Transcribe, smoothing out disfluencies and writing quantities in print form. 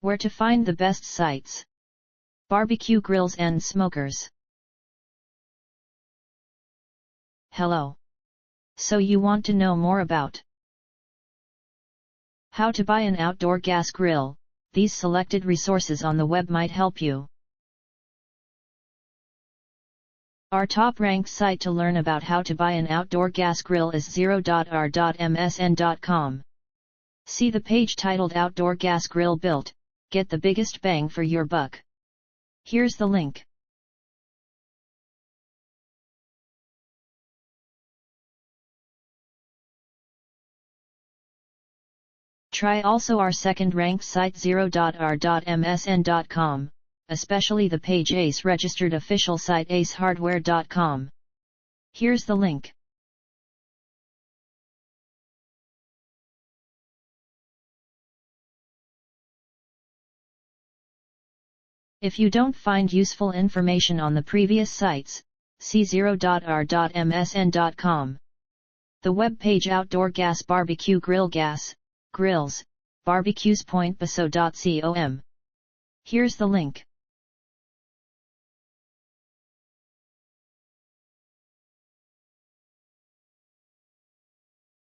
Where to find the best sites. Barbecue grills and smokers. Hello. So you want to know more about how to buy an outdoor gas grill? These selected resources on the web might help you. Our top-ranked site to learn about how to buy an outdoor gas grill is zero.r.msn.com. See the page titled Outdoor Gas Grill Built, Get the Biggest Bang for Your Buck. Here's the link. Try also our second-ranked site zero.r.msn.com, especially the page ACE registered official site acehardware.com. Here's the link. If you don't find useful information on the previous sites, see zero.r.msn.com. The web page Outdoor Gas Barbecue Grill Gas, Grills, Barbecues.com. Here's the link.